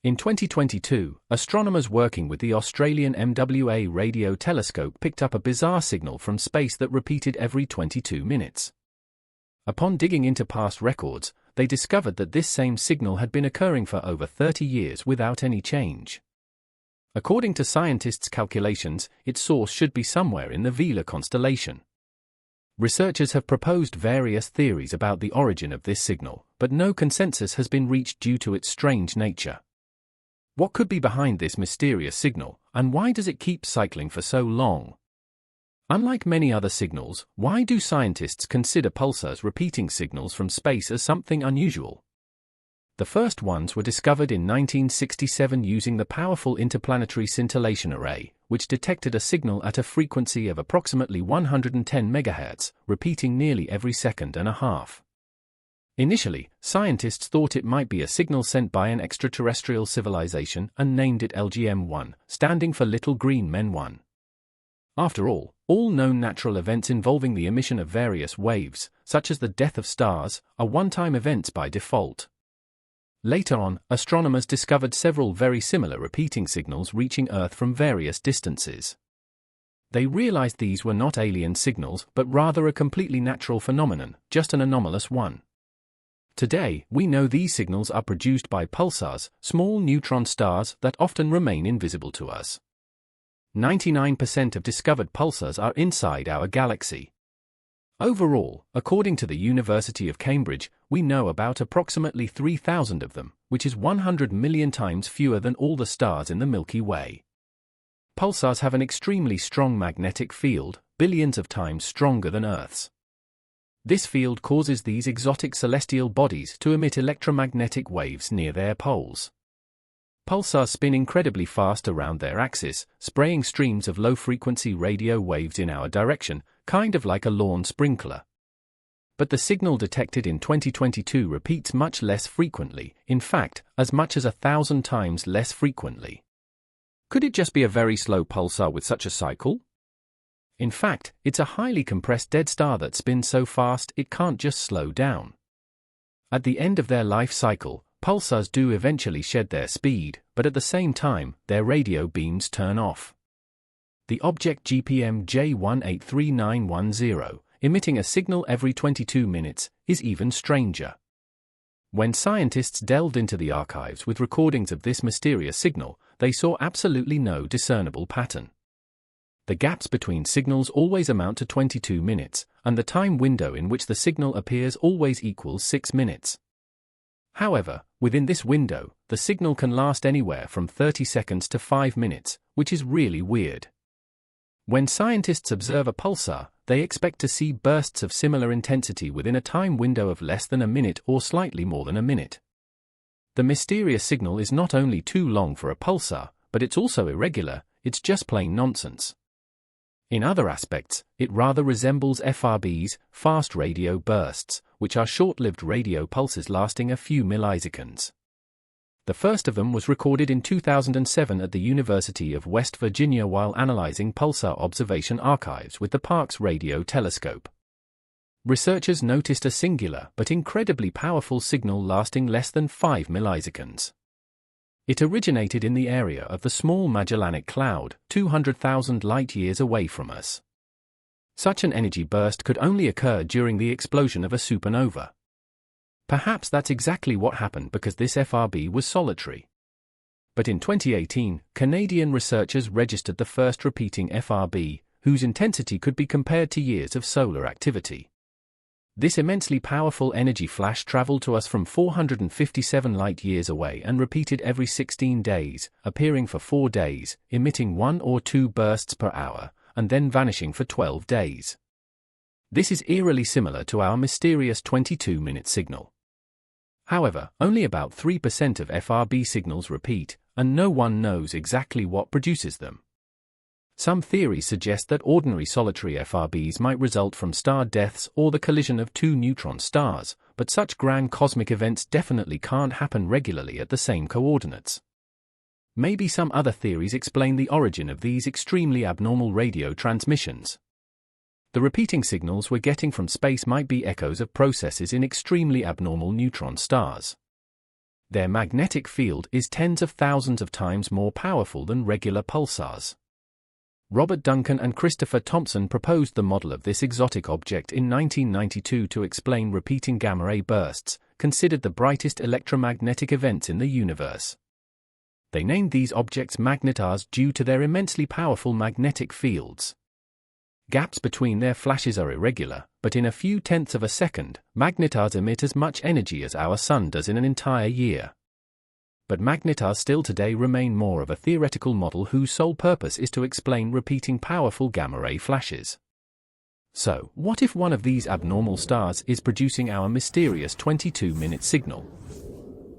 In 2022, astronomers working with the Australian MWA radio telescope picked up a bizarre signal from space that repeated every 22 minutes. Upon digging into past records, they discovered that this same signal had been occurring for over 30 years without any change. According to scientists' calculations, its source should be somewhere in the Vela constellation. Researchers have proposed various theories about the origin of this signal, but no consensus has been reached due to its strange nature. What could be behind this mysterious signal, and why does it keep cycling for so long? Unlike many other signals, why do scientists consider pulsars repeating signals from space as something unusual? The first ones were discovered in 1967 using the powerful interplanetary scintillation array, which detected a signal at a frequency of approximately 110 MHz, repeating nearly every second and a half. Initially, scientists thought it might be a signal sent by an extraterrestrial civilization and named it LGM-1, standing for Little Green Men 1. After all known natural events involving the emission of various waves, such as the death of stars, are one-time events by default. Later on, astronomers discovered several very similar repeating signals reaching Earth from various distances. They realized these were not alien signals but rather a completely natural phenomenon, just an anomalous one. Today, we know these signals are produced by pulsars, small neutron stars that often remain invisible to us. 99% of discovered pulsars are inside our galaxy. Overall, according to the University of Cambridge, we know about approximately 3,000 of them, which is 100 million times fewer than all the stars in the Milky Way. Pulsars have an extremely strong magnetic field, billions of times stronger than Earth's. This field causes these exotic celestial bodies to emit electromagnetic waves near their poles. Pulsars spin incredibly fast around their axis, spraying streams of low-frequency radio waves in our direction, kind of like a lawn sprinkler. But the signal detected in 2022 repeats much less frequently, in fact, as much as 1,000 times less frequently. Could it just be a very slow pulsar with such a cycle? In fact, it's a highly compressed dead star that spins so fast it can't just slow down. At the end of their life cycle, pulsars do eventually shed their speed, but at the same time, their radio beams turn off. The object GPM J183910, emitting a signal every 22 minutes, is even stranger. When scientists delved into the archives with recordings of this mysterious signal, they saw absolutely no discernible pattern. The gaps between signals always amount to 22 minutes, and the time window in which the signal appears always equals 6 minutes. However, within this window, the signal can last anywhere from 30 seconds to 5 minutes, which is really weird. When scientists observe a pulsar, they expect to see bursts of similar intensity within a time window of less than a minute or slightly more than a minute. The mysterious signal is not only too long for a pulsar, but it's also irregular, it's just plain nonsense. In other aspects, it rather resembles FRBs, fast radio bursts, which are short-lived radio pulses lasting a few milliseconds. The first of them was recorded in 2007 at the University of West Virginia while analyzing pulsar observation archives with the Parkes Radio Telescope. Researchers noticed a singular but incredibly powerful signal lasting less than 5 milliseconds. It originated in the area of the Small Magellanic Cloud, 200,000 light-years away from us. Such an energy burst could only occur during the explosion of a supernova. Perhaps that's exactly what happened because this FRB was solitary. But in 2018, Canadian researchers registered the first repeating FRB, whose intensity could be compared to years of solar activity. This immensely powerful energy flash traveled to us from 457 light-years away and repeated every 16 days, appearing for 4 days, emitting 1 or 2 bursts per hour, and then vanishing for 12 days. This is eerily similar to our mysterious 22-minute signal. However, only about 3% of FRB signals repeat, and no one knows exactly what produces them. Some theories suggest that ordinary solitary FRBs might result from star deaths or the collision of 2 neutron stars, but such grand cosmic events definitely can't happen regularly at the same coordinates. Maybe some other theories explain the origin of these extremely abnormal radio transmissions. The repeating signals we're getting from space might be echoes of processes in extremely abnormal neutron stars. Their magnetic field is tens of thousands of times more powerful than regular pulsars. Robert Duncan and Christopher Thompson proposed the model of this exotic object in 1992 to explain repeating gamma-ray bursts, considered the brightest electromagnetic events in the universe. They named these objects magnetars due to their immensely powerful magnetic fields. Gaps between their flashes are irregular, but in a few tenths of a second, magnetars emit as much energy as our Sun does in an entire year. But magnetars still today remain more of a theoretical model whose sole purpose is to explain repeating powerful gamma-ray flashes. So, what if one of these abnormal stars is producing our mysterious 22-minute signal?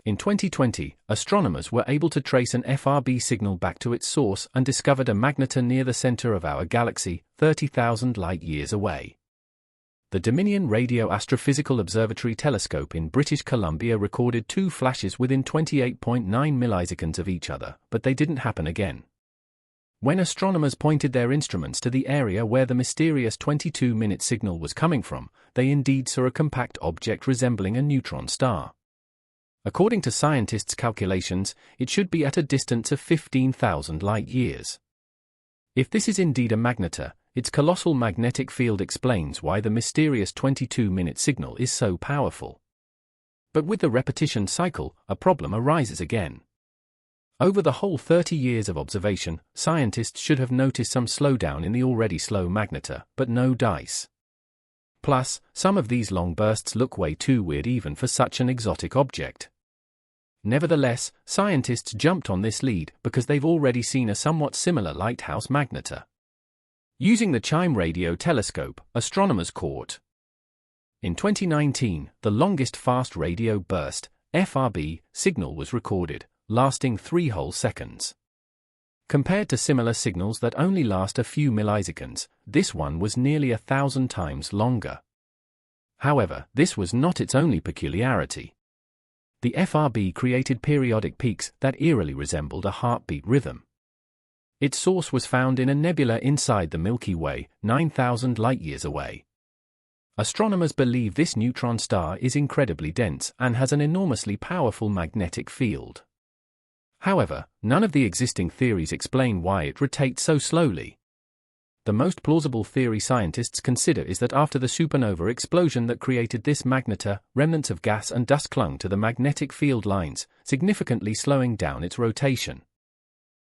In 2020, astronomers were able to trace an FRB signal back to its source and discovered a magnetar near the center of our galaxy, 30,000 light-years away. The Dominion Radio Astrophysical Observatory telescope in British Columbia recorded two flashes within 28.9 milliseconds of each other, but they didn't happen again. When astronomers pointed their instruments to the area where the mysterious 22-minute signal was coming from, they indeed saw a compact object resembling a neutron star. According to scientists' calculations, it should be at a distance of 15,000 light-years. If this is indeed a magnetar, its colossal magnetic field explains why the mysterious 22-minute signal is so powerful. But with the repetition cycle, a problem arises again. Over the whole 30 years of observation, scientists should have noticed some slowdown in the already slow magnetar, but no dice. Plus, some of these long bursts look way too weird even for such an exotic object. Nevertheless, scientists jumped on this lead because they've already seen a somewhat similar lighthouse magnetar. Using the CHIME radio telescope, astronomers caught. In 2019, the longest fast radio burst, FRB, signal was recorded, lasting 3 whole seconds. Compared to similar signals that only last a few milliseconds, this one was nearly 1,000 times longer. However, this was not its only peculiarity. The FRB created periodic peaks that eerily resembled a heartbeat rhythm. Its source was found in a nebula inside the Milky Way, 9,000 light-years away. Astronomers believe this neutron star is incredibly dense and has an enormously powerful magnetic field. However, none of the existing theories explain why it rotates so slowly. The most plausible theory scientists consider is that after the supernova explosion that created this magnetar, remnants of gas and dust clung to the magnetic field lines, significantly slowing down its rotation.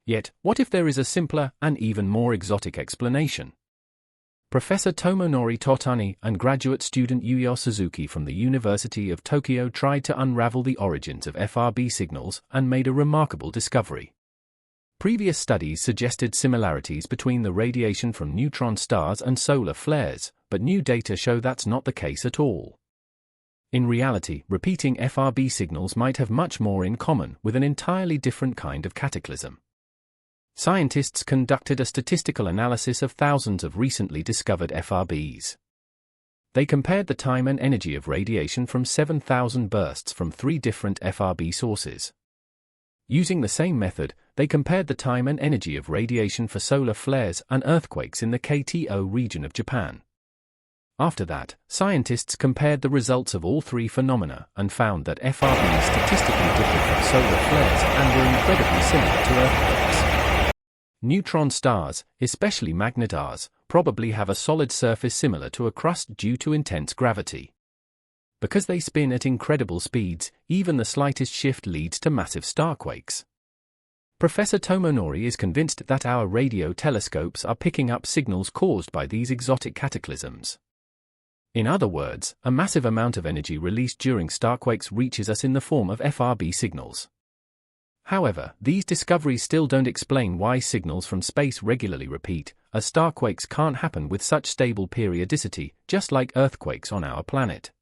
Yet, what if there is a simpler and even more exotic explanation? Professor Tomonori Totani and graduate student Yuya Suzuki from the University of Tokyo tried to unravel the origins of FRB signals and made a remarkable discovery. Previous studies suggested similarities between the radiation from neutron stars and solar flares, but new data show that's not the case at all. In reality, repeating FRB signals might have much more in common with an entirely different kind of cataclysm. Scientists conducted a statistical analysis of thousands of recently discovered FRBs. They compared the time and energy of radiation from 7,000 bursts from 3 different FRB sources. Using the same method, they compared the time and energy of radiation for solar flares and earthquakes in the KTO region of Japan. After that, scientists compared the results of all 3 phenomena and found that FRBs statistically differed from solar flares and were incredibly similar to earthquakes. Neutron stars, especially magnetars, probably have a solid surface similar to a crust due to intense gravity. Because they spin at incredible speeds, even the slightest shift leads to massive starquakes. Professor Tomonori is convinced that our radio telescopes are picking up signals caused by these exotic cataclysms. In other words, a massive amount of energy released during starquakes reaches us in the form of FRB signals. However, these discoveries still don't explain why signals from space regularly repeat, as starquakes can't happen with such stable periodicity, just like earthquakes on our planet.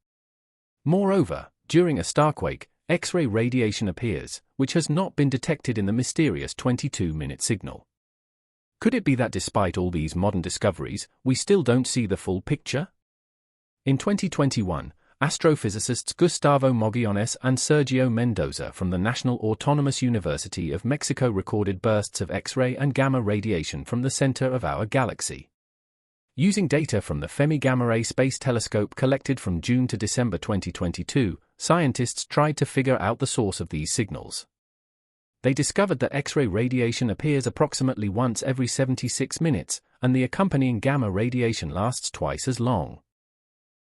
Moreover, during a starquake, X-ray radiation appears, which has not been detected in the mysterious 22-minute signal. Could it be that despite all these modern discoveries, we still don't see the full picture? In 2021, astrophysicists Gustavo Mogollón and Sergio Mendoza from the National Autonomous University of Mexico recorded bursts of X-ray and gamma radiation from the center of our galaxy. Using data from the Fermi Gamma Ray Space Telescope collected from June to December 2022, scientists tried to figure out the source of these signals. They discovered that X-ray radiation appears approximately once every 76 minutes, and the accompanying gamma radiation lasts twice as long.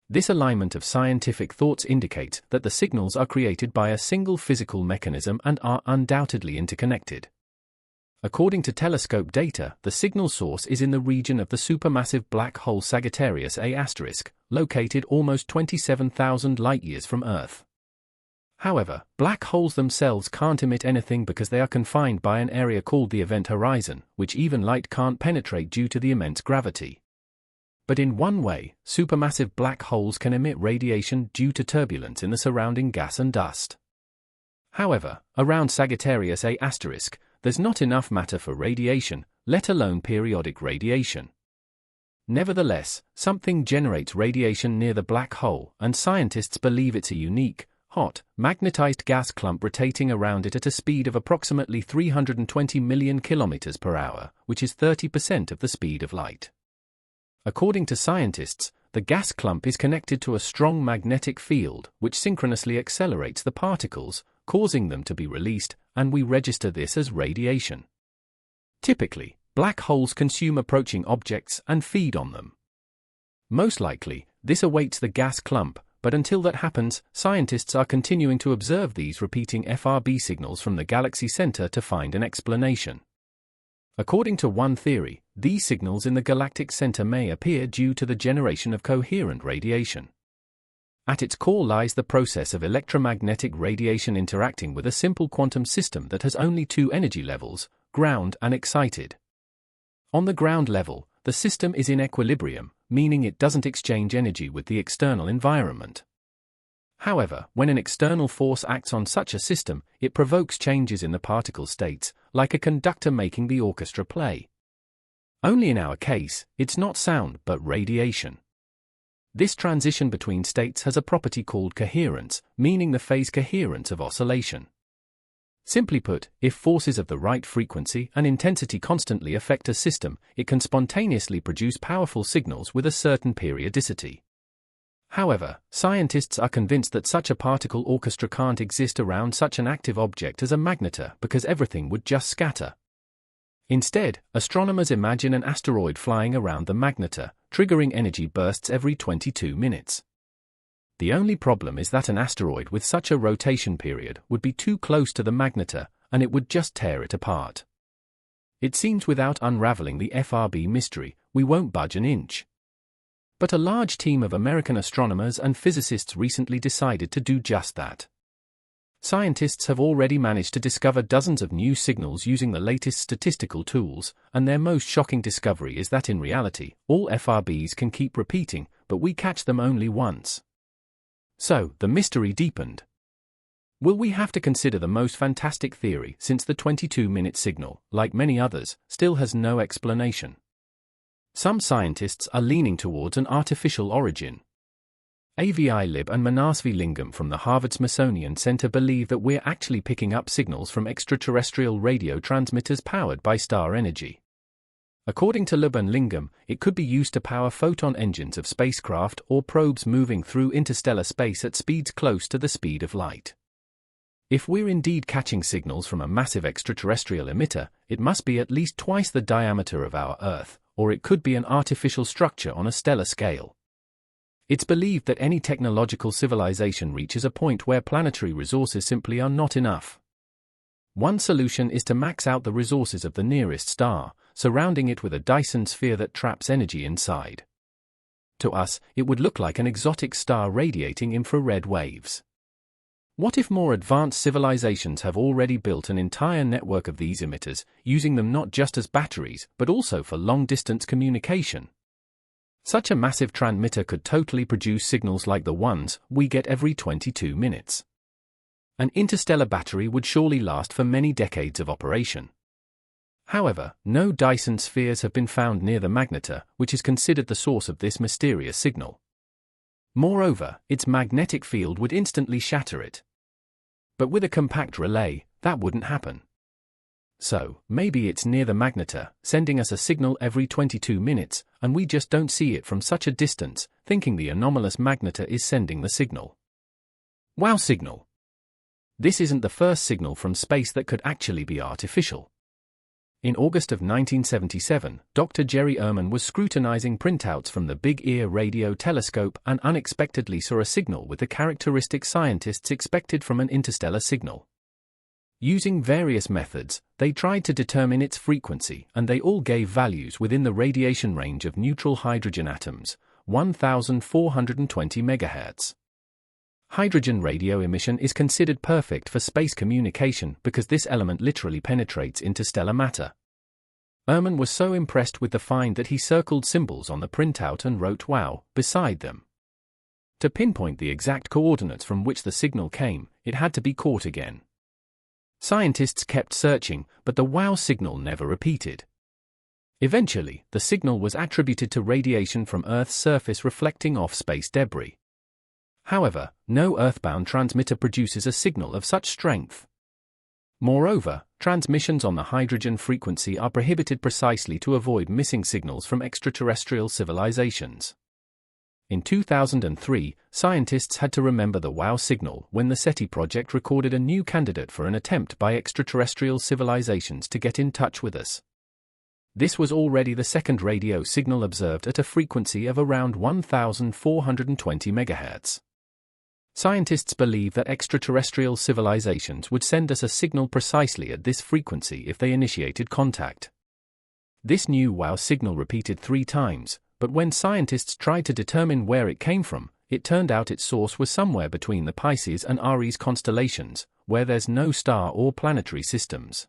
This alignment of scientific thoughts indicates that the signals are created by a single physical mechanism and are undoubtedly interconnected. According to telescope data, the signal source is in the region of the supermassive black hole Sagittarius A*, located almost 27,000 light-years from Earth. However, black holes themselves can't emit anything because they are confined by an area called the event horizon, which even light can't penetrate due to the immense gravity. But in one way, supermassive black holes can emit radiation due to turbulence in the surrounding gas and dust. However, around Sagittarius A*, there's not enough matter for radiation, let alone periodic radiation. Nevertheless, something generates radiation near the black hole, and scientists believe it's a unique, hot, magnetized gas clump rotating around it at a speed of approximately 320 million kilometers per hour, which is 30% of the speed of light. According to scientists, the gas clump is connected to a strong magnetic field, which synchronously accelerates the particles, causing them to be released, and we register this as radiation. Typically, black holes consume approaching objects and feed on them. Most likely, this awaits the gas clump, but until that happens, scientists are continuing to observe these repeating FRB signals from the galaxy center to find an explanation. According to one theory, these signals in the galactic center may appear due to the generation of coherent radiation. At its core lies the process of electromagnetic radiation interacting with a simple quantum system that has only two energy levels, ground and excited. On the ground level, the system is in equilibrium, meaning it doesn't exchange energy with the external environment. However, when an external force acts on such a system, it provokes changes in the particle states, like a conductor making the orchestra play. Only in our case, it's not sound but radiation. This transition between states has a property called coherence, meaning the phase coherence of oscillation. Simply put, if forces of the right frequency and intensity constantly affect a system, it can spontaneously produce powerful signals with a certain periodicity. However, scientists are convinced that such a particle orchestra can't exist around such an active object as a magnetar because everything would just scatter. Instead, astronomers imagine an asteroid flying around the magnetar, triggering energy bursts every 22 minutes. The only problem is that an asteroid with such a rotation period would be too close to the magnetar, and it would just tear it apart. It seems without unraveling the FRB mystery, we won't budge an inch. But a large team of American astronomers and physicists recently decided to do just that. Scientists have already managed to discover dozens of new signals using the latest statistical tools, and their most shocking discovery is that in reality, all FRBs can keep repeating, but we catch them only once. So, the mystery deepened. Will we have to consider the most fantastic theory since the 22-minute signal, like many others, still has no explanation? Some scientists are leaning towards an artificial origin. AVI-Lib and Manasvi Lingam from the Harvard-Smithsonian Center believe that we're actually picking up signals from extraterrestrial radio transmitters powered by star energy. According to Lib and Lingam, it could be used to power photon engines of spacecraft or probes moving through interstellar space at speeds close to the speed of light. If we're indeed catching signals from a massive extraterrestrial emitter, it must be at least twice the diameter of our Earth, or it could be an artificial structure on a stellar scale. It's believed that any technological civilization reaches a point where planetary resources simply are not enough. One solution is to max out the resources of the nearest star, surrounding it with a Dyson sphere that traps energy inside. To us, it would look like an exotic star radiating infrared waves. What if more advanced civilizations have already built an entire network of these emitters, using them not just as batteries, but also for long-distance communication? Such a massive transmitter could totally produce signals like the ones we get every 22 minutes. An interstellar battery would surely last for many decades of operation. However, no Dyson spheres have been found near the magnetar, which is considered the source of this mysterious signal. Moreover, its magnetic field would instantly shatter it. But with a compact relay, that wouldn't happen. So, maybe it's near the magnetar, sending us a signal every 22 minutes, and we just don't see it from such a distance, thinking the anomalous magnetar is sending the signal. Wow signal. This isn't the first signal from space that could actually be artificial. In August of 1977, Dr. Jerry Ehrman was scrutinizing printouts from the Big Ear radio telescope and unexpectedly saw a signal with the characteristics scientists expected from an interstellar signal. Using various methods, they tried to determine its frequency, and they all gave values within the radiation range of neutral hydrogen atoms, 1420 MHz. Hydrogen radio emission is considered perfect for space communication because this element literally penetrates interstellar matter. Ehrman was so impressed with the find that he circled symbols on the printout and wrote "wow" beside them. To pinpoint the exact coordinates from which the signal came, it had to be caught again. Scientists kept searching, but the wow signal never repeated. Eventually, the signal was attributed to radiation from Earth's surface reflecting off space debris. However, no earthbound transmitter produces a signal of such strength. Moreover, transmissions on the hydrogen frequency are prohibited precisely to avoid missing signals from extraterrestrial civilizations. In 2003, scientists had to remember the wow signal when the SETI project recorded a new candidate for an attempt by extraterrestrial civilizations to get in touch with us. This was already the second radio signal observed at a frequency of around 1420 MHz. Scientists believe that extraterrestrial civilizations would send us a signal precisely at this frequency if they initiated contact. This new wow signal repeated 3 times, but when scientists tried to determine where it came from, it turned out its source was somewhere between the Pisces and Aries constellations, where there's no star or planetary systems.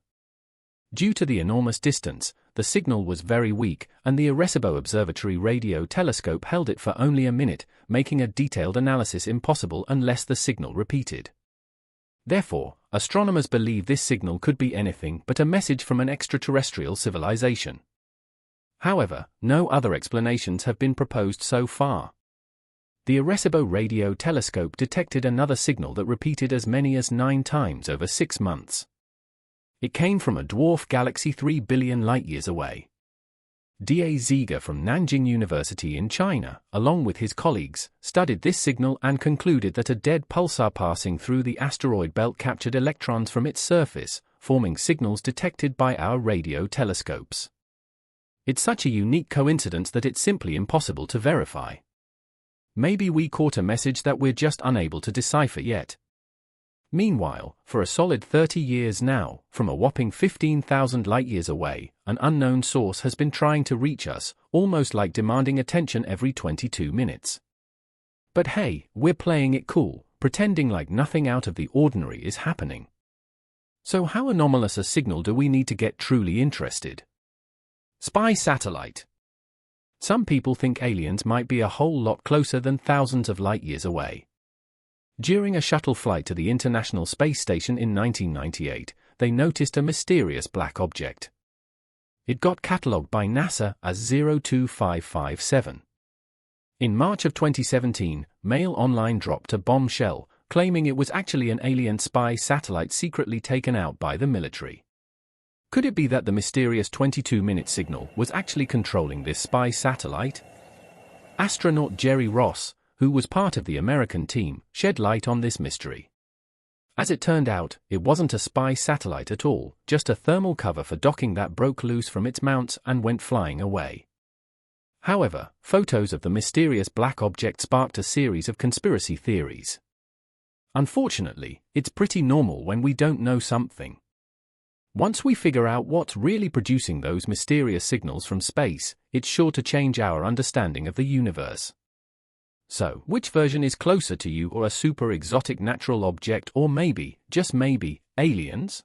Due to the enormous distance, the signal was very weak, and the Arecibo Observatory radio telescope held it for only a minute, making a detailed analysis impossible unless the signal repeated. Therefore, astronomers believe this signal could be anything but a message from an extraterrestrial civilization. However, no other explanations have been proposed so far. The Arecibo radio telescope detected another signal that repeated as many as 9 times over 6 months. It came from a dwarf galaxy 3 billion light-years away. D.A. Ziege from Nanjing University in China, along with his colleagues, studied this signal and concluded that a dead pulsar passing through the asteroid belt captured electrons from its surface, forming signals detected by our radio telescopes. It's such a unique coincidence that it's simply impossible to verify. Maybe we caught a message that we're just unable to decipher yet. Meanwhile, for a solid 30 years now, from a whopping 15,000 light-years away, an unknown source has been trying to reach us, almost like demanding attention every 22 minutes. But hey, we're playing it cool, pretending like nothing out of the ordinary is happening. So how anomalous a signal do we need to get truly interested? Spy satellite. Some people think aliens might be a whole lot closer than thousands of light-years away. During a shuttle flight to the International Space Station in 1998, they noticed a mysterious black object. It got catalogued by NASA as 02557. In March of 2017, Mail Online dropped a bombshell, claiming it was actually an alien spy satellite secretly taken out by the military. Could it be that the mysterious 22-minute signal was actually controlling this spy satellite? Astronaut Jerry Ross, who was part of the American team, shed light on this mystery. As it turned out, it wasn't a spy satellite at all, just a thermal cover for docking that broke loose from its mounts and went flying away. However, photos of the mysterious black object sparked a series of conspiracy theories. Unfortunately, it's pretty normal when we don't know something. Once we figure out what's really producing those mysterious signals from space, it's sure to change our understanding of the universe. So, which version is closer to you, or a super exotic natural object, or maybe, just maybe, aliens?